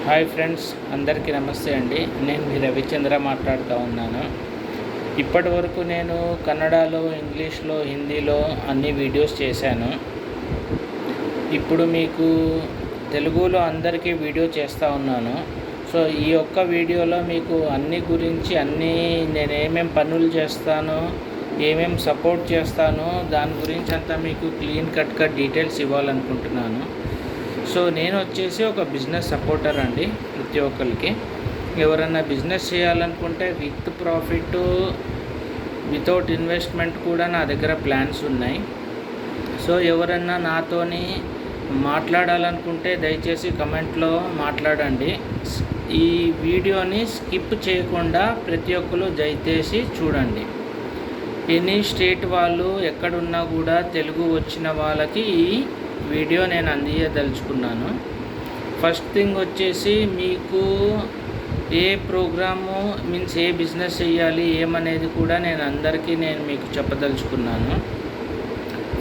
Hi friends, అందరికీ నమస్తే అండి. నేను మీ రవిచంద్ర మాట్లాడుతూ ఉన్నాను. ఇప్పటి వరకు నేను కన్నడలో, ఇంగ్లీష్లో, హిందీలో అన్ని వీడియోస్ చేశాను. ఇప్పుడు మీకు తెలుగులో అందరికీ వీడియో చేస్తూ ఉన్నాను. సో ఈ ఒక్క వీడియోలో మీకు అన్ని గురించి నేను ఏమేం పనులు చేస్తానో, ఏమేం సపోర్ట్ చేస్తానో దాని గురించి అంతా మీకు క్లీన్ కట్గా డీటెయిల్స్ ఇవ్వాలనుకుంటున్నాను. సో నేను వచ్చేసి ఒక బిజినెస్ సపోర్టర్ అండి. ప్రతి ఒక్కరికి ఎవరైనా బిజినెస్ చేయాలనుకుంటే విత్ ప్రాఫిట్, వితౌట్ ఇన్వెస్ట్మెంట్ కూడా నా దగ్గర ప్లాన్స్ ఉన్నాయి. సో ఎవరన్నా నాతోని మాట్లాడాలనుకుంటే దయచేసి కమెంట్లో మాట్లాడండి. ఈ వీడియోని స్కిప్ చేయకుండా ప్రతి ఒక్కరు దయచేసి చూడండి. ఎనీ స్టేట్ వాళ్ళు ఎక్కడున్నా కూడా తెలుగు వచ్చిన వాళ్ళకి ఈ వీడియో నేను అందించదలుచుకున్నాను. ఫస్ట్ థింగ్ వచ్చేసి మీకు ఏ ప్రోగ్రాము ఏ బిజినెస్ చేయాలి ఏమనేది కూడా నేను మీకు చెప్పదలుచుకున్నాను.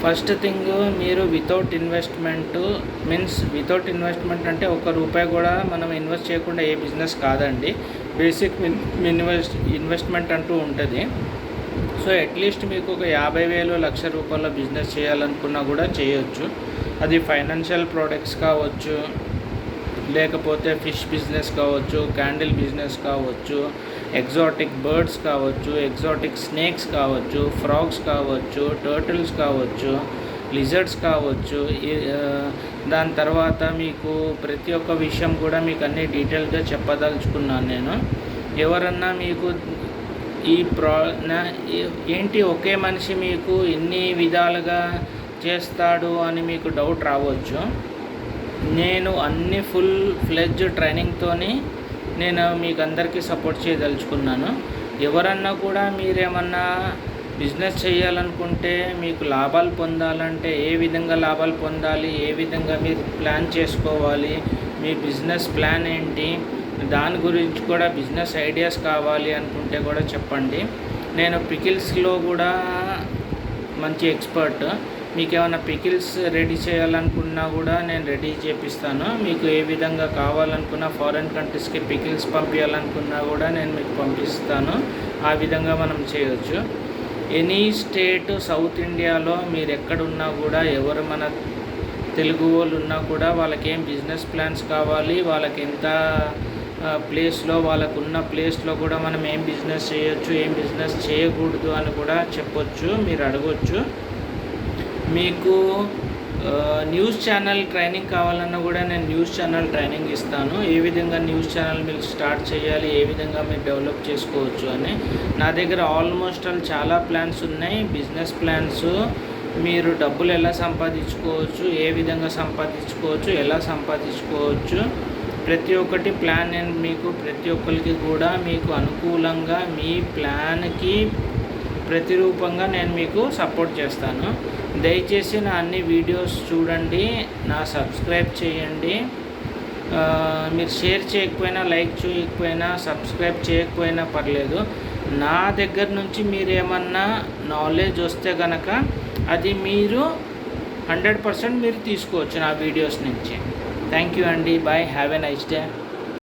ఫస్ట్ థింగ్, మీరు వితౌట్ ఇన్వెస్ట్మెంట్ అంటే ₹1 కూడా మనం ఇన్వెస్ట్ చేయకుండా ఏ బిజినెస్ కాదండి. బేసిక్ ఇన్వెస్ట్మెంట్ అంటూ ఉంటుంది. సో అట్లీస్ట్ మీకు ఒక 50,000 ₹1,00,000 బిజినెస్ చేయాలనుకున్నా కూడా చేయొచ్చు. అది ఫైనాన్షియల్ ప్రోడక్ట్స్ కావచ్చు, లేకపోతే ఫిష్ బిజినెస్ కావచ్చు, క్యాండిల్ బిజినెస్ కావచ్చు, ఎగ్జాటిక్ బర్డ్స్ కావచ్చు, ఎగ్జాటిక్ స్నేక్స్ కావచ్చు, ఫ్రాగ్స్ కావచ్చు, టర్టిల్స్ కావచ్చు, లిజర్డ్స్ కావచ్చు. దాని తర్వాత మీకు ప్రతి ఒక్క విషయం కూడా మీకు అన్ని డీటెయిల్గా చెప్పదలుచుకున్నాను నేను. ఎవరన్నా మీకు ఏంటి ఒకే మనిషి మీకు ఇన్ని విధాలుగా చేస్తాడు అని మీకు డౌట్ రావచ్చు. నేను అన్ని ఫుల్ ఫ్లెడ్జ్ ట్రైనింగ్తోని నేను మీకు అందరికీ సపోర్ట్ చేయదలుచుకున్నాను. ఎవరన్నా కూడా మీరేమన్నా బిజినెస్ చేయాలనుకుంటే, మీకు లాభాలు పొందాలంటే ఏ విధంగా లాభాలు పొందాలి, ఏ విధంగా మీరు ప్లాన్ చేసుకోవాలి, మీ బిజినెస్ ప్లాన్ ఏంటి, దాని గురించి కూడా బిజినెస్ ఐడియాస్ కావాలి అనుకుంటే కూడా చెప్పండి. నేను పికిల్స్లో కూడా మంచి ఎక్స్పర్ట్. మీకు ఏమైనా పికిల్స్ రెడీ చేయాలనుకున్నా కూడా నేను రెడీ చేపిస్తాను. మీకు ఏ విధంగా కావాలనుకున్నా, ఫారిన్ కంట్రీస్కి పికిల్స్ పంపించాలనుకున్నా కూడా నేను మీకు పంపిస్తాను. ఆ విధంగా మనం చేయొచ్చు. ఎనీ స్టేట్ సౌత్ ఇండియాలో మీరు ఎక్కడున్నా కూడా, ఎవరు మన తెలుగు వాళ్ళు ఉన్నా కూడా వాళ్ళకి ఏం బిజినెస్ ప్లాన్స్ కావాలి, వాళ్ళకి ఎంత ప్లేస్లో, వాళ్ళకున్న ప్లేస్లో కూడా మనం ఏం బిజినెస్ చేయొచ్చు, ఏం బిజినెస్ చేయకూడదు అని కూడా చెప్పొచ్చు, మీరు అడగొచ్చు. మీకు న్యూస్ ఛానల్ ట్రైనింగ్ కావాలన్నా కూడా నేను న్యూస్ ఛానల్ ట్రైనింగ్ ఇస్తాను. ఏ విధంగా న్యూస్ ఛానల్ మీరు స్టార్ట్ చేయాలి, ఏ విధంగా మీరు డెవలప్ చేసుకోవచ్చు అని. నా దగ్గర ఆల్మోస్ట్ చాలా ప్లాన్స్ ఉన్నాయి, బిజినెస్ ప్లాన్స్. మీరు డబ్బులు ఎలా సంపాదించుకోవచ్చు, ఏ విధంగా సంపాదించుకోవచ్చు, ఎలా సంపాదించుకోవచ్చు, ప్రతి ఒక్కటి ప్లాన్ నేను మీకు ప్రతి ఒక్కరికి కూడా మీకు అనుకూలంగా మీ ప్లాన్కి ప్రతిరూపంగా నేను మీకు సపోర్ట్ చేస్తాను. దయచేసి నా అన్ని వీడియోస్ చూడండి, నా సబ్స్క్రైబ్ చేయండి. మీరు షేర్ చేయకపోయినా, లైక్ చేయకపోయినా, సబ్స్క్రైబ్ చేయకపోయినా పర్లేదు. నా దగ్గర నుంచి మీరు ఏమన్నా నాలెడ్జ్ వస్తే కనుక అది మీరు 100% మీరు తీసుకోవచ్చు నా వీడియోస్ నుంచి. థ్యాంక్ యూ అండి. Bye. Have a nice day.